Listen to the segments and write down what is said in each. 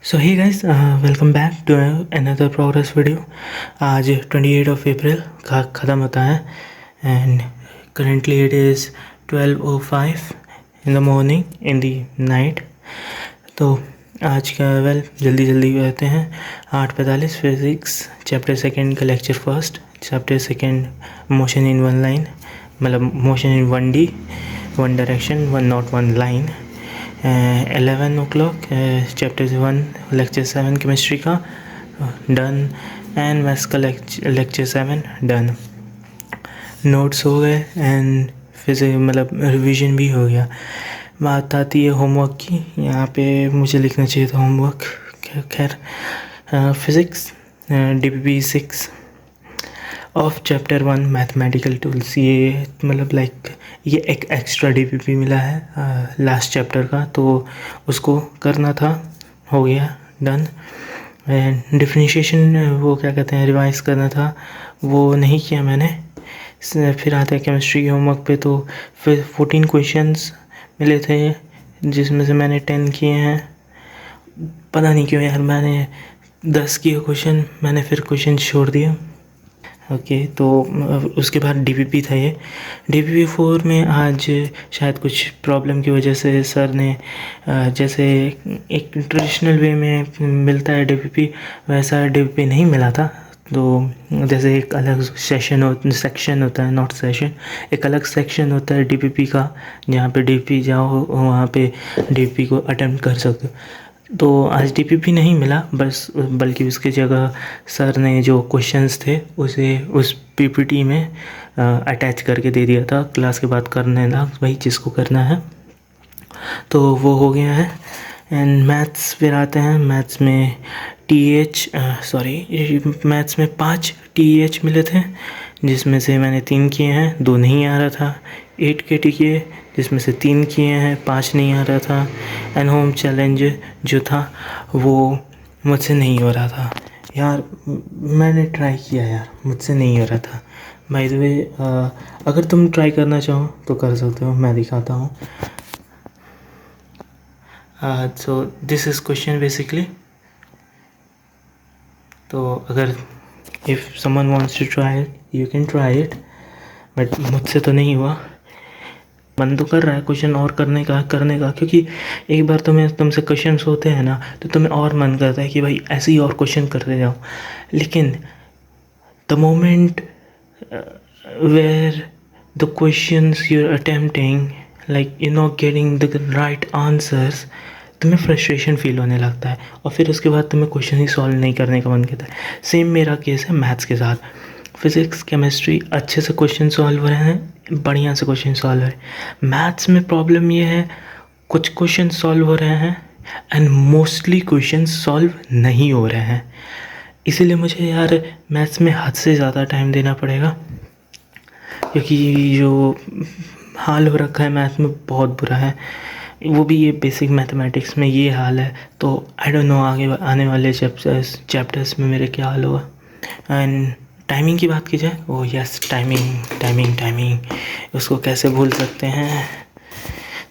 So hey guys, welcome back to another progress video. आज 28 of April का ख़त्म होता है and currently it is 12:05 in the morning in the night. तो आज का जल्दी करते हैं। 8:45 फिज़िक्स चैप्टर सेकेंड का lecture first, chapter second motion in one line, मतलब motion in 1D, one direction, one not one line. 11 o'clock chapter 1 lecture 7 chemistry का done and maths का लेक्चर 7 डन। नोट्स हो गए एंड फिजिक्स मतलब revision भी हो गया। बात आती है होमवर्क की। यहाँ पे मुझे लिखना चाहिए था होमवर्क, खैर। Physics DPP 6 of chapter 1 mathematical tools, ये मतलब ये एक एक्स्ट्रा DPP मिला है लास्ट चैप्टर का, तो उसको करना था, हो गया डन। एंड डिफरेंशिएशन वो क्या कहते हैं, रिवाइज करना था, वो नहीं किया मैंने। फिर आता है केमिस्ट्री के होमवर्क पे, तो फिर 14 क्वेश्चंस मिले थे जिसमें से मैंने 10 किए हैं। पता नहीं क्यों यार, मैंने 10 किए क्वेश्चन, मैंने फिर क्वेश्चन छोड़ दिया। ओके, तो उसके बाद DPP था ये। DPP 4 में आज शायद कुछ प्रॉब्लम की वजह से सर ने जैसे एक ट्रेडिशनल वे में मिलता है DPP, वैसा DPP नहीं मिला था। तो जैसे एक अलग सेक्शन होता है, नॉट सेशन, एक अलग सेक्शन होता है DPP का, जहाँ पे DPP जाओ वहाँ पे DPP को अटेम्प्ट कर सकते हो। तो आज DPP नहीं मिला, बल्कि उसके जगह सर ने जो क्वेश्चंस थे उसे उस PPT में अटैच करके दे दिया था, क्लास के बाद करने ना भाई जिसको करना है। तो वो हो गया है। एंड मैथ्स फिर आते हैं। मैथ्स में मैथ्स में 5 TEH मिले थे, जिसमें से मैंने 3 किए हैं, 2 नहीं आ रहा था। 8 KT किए, जिसमें से 3 किए हैं, 5 नहीं आ रहा था। एंड होम चैलेंज जो था वो मुझसे नहीं हो रहा था यार, मैंने ट्राई किया यार, मुझसे नहीं हो रहा था। बाय द वे, अगर तुम ट्राई करना चाहो तो कर सकते हो, मैं दिखाता हूँ। So this is question basically. तो अगर if someone wants to try it, you can try it, but मुझसे तो नहीं हुआ। मन तो कर रहा है क्वेश्चन और करने का, क्योंकि एक बार तुमसे क्वेश्चन होते हैं ना, तो तुम्हें और मन करता है कि भाई ऐसे ही और क्वेश्चन करते जाओ। लेकिन the moment where the questions you are attempting, like you not getting the right answers, तुम्हें फ्रस्ट्रेशन फील होने लगता है और फिर उसके बाद तुम्हें क्वेश्चन ही सॉल्व नहीं करने का मन करता है। सेम मेरा केस है मैथ्स के साथ। फिज़िक्स केमिस्ट्री अच्छे से क्वेश्चन सॉल्व हो रहे हैं, बढ़िया से क्वेश्चन सॉल्व हो रहे हैं। मैथ्स में प्रॉब्लम ये है, कुछ क्वेश्चन सॉल्व हो रहे हैं एंड मोस्टली क्वेश्चन सॉल्व नहीं हो रहे हैं। इसीलिए मुझे यार मैथ्स में हद से ज़्यादा टाइम देना पड़ेगा, क्योंकि जो हाल हो रखा है मैथ्स में बहुत बुरा है। वो भी ये बेसिक मैथमेटिक्स में ये हाल है, तो आई डोंट नो आगे आने वाले चैप्टर्स में मेरे क्या हाल होगा। एंड टाइमिंग की बात की जाए, ओह यस, टाइमिंग उसको कैसे भूल सकते हैं।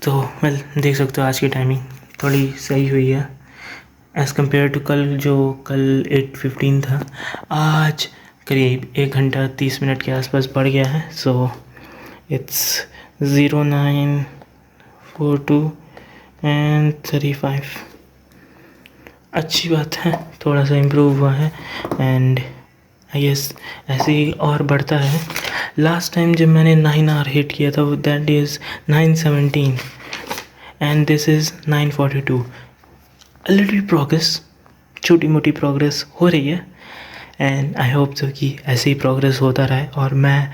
तो वेल, देख सकते हो आज की टाइमिंग थोड़ी सही हुई है एज़ कम्पेयर टू कल 8:15 था, आज करीब 1 घंटा 30 मिनट के आसपास बढ़ गया है। So it's 09:42 and 35। अच्छी बात है, थोड़ा सा इम्प्रूव हुआ है एंड आई गेस ऐसे ही और बढ़ता है। लास्ट टाइम जब मैंने 9 आवर हिट किया था, that is 9:17 and this is 9:42। A little progress, छोटी मोटी प्रोग्रेस हो रही है एंड आई होप सो कि ऐसे ही प्रोग्रेस होता रहे और मैं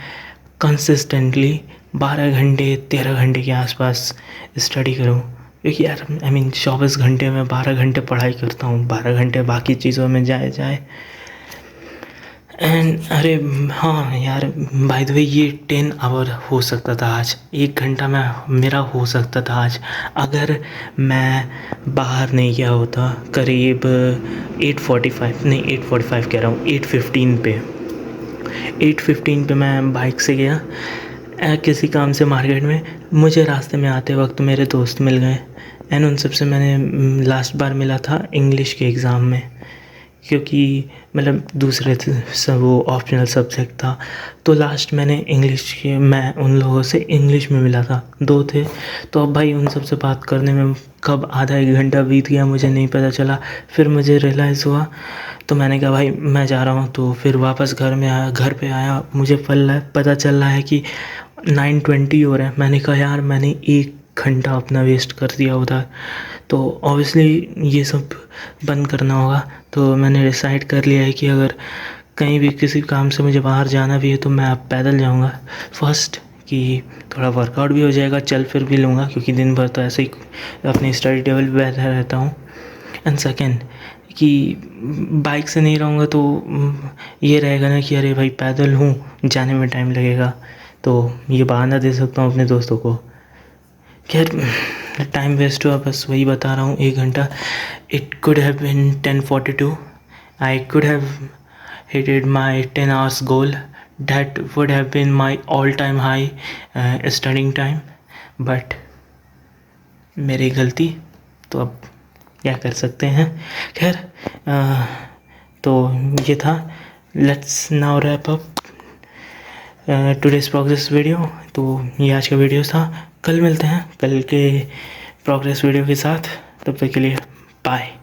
कंसिस्टेंटली 12 घंटे 13 घंटे के आसपास स्टडी करूं। क्योंकि यार 24 घंटे में 12 घंटे पढ़ाई करता हूँ, 12 घंटे बाकी चीज़ों में जाए। एंड अरे हाँ यार, बाय द वे, ये 10 आवर हो सकता था आज, 1 घंटा मेरा हो सकता था आज, अगर मैं बाहर नहीं गया होता करीब 8:45 कह रहा हूँ, 8:15 पे मैं बाइक से गया किसी काम से मार्केट में। मुझे रास्ते में आते वक्त मेरे दोस्त मिल गए एंड उन सबसे मैंने लास्ट बार मिला था इंग्लिश के एग्ज़ाम में, क्योंकि मतलब दूसरे सब वो ऑप्शनल सब्जेक्ट था, तो लास्ट मैंने इंग्लिश के, मैं उन लोगों से इंग्लिश में मिला था, 2 थे। तो अब भाई उन सब से बात करने में कब आधा 1 घंटा बीत गया मुझे नहीं पता चला। फिर मुझे रियलाइज़ हुआ, तो मैंने कहा भाई मैं जा रहा हूँ। तो फिर वापस घर पे आया, मुझे पता चल रहा है कि 9:20 हो रहा है। मैंने कहा यार मैंने 1 घंटा अपना वेस्ट कर दिया उधर, तो ऑब्वियसली ये सब बंद करना होगा। तो मैंने डिसाइड कर लिया है कि अगर कहीं भी किसी काम से मुझे बाहर जाना भी है तो मैं अब पैदल जाऊंगा फर्स्ट, कि थोड़ा वर्कआउट भी हो जाएगा, चल फिर भी लूँगा, क्योंकि दिन भर तो ऐसे ही अपनी स्टडी टेबल पे बैठा रहता हूँ। एंड सेकेंड कि बाइक से नहीं रहूँगा तो ये रहेगा ना कि अरे भाई पैदल हूँ, जाने में टाइम लगेगा, तो ये बहाना दे सकता हूँ अपने दोस्तों को। खैर टाइम वेस्ट हुआ, बस वही बता रहा हूँ, 1 घंटा। It could have been 10:42, I could have hitted my 10 hours goal, that would have been my all time high studying time, but मेरी गलती, तो अब क्या कर सकते हैं। खैर तो ये था, let's now wrap up today's progress video. तो ये आज का वीडियो था, कल मिलते हैं कल के प्रोग्रेस वीडियो के साथ, तब तक के लिए बाय।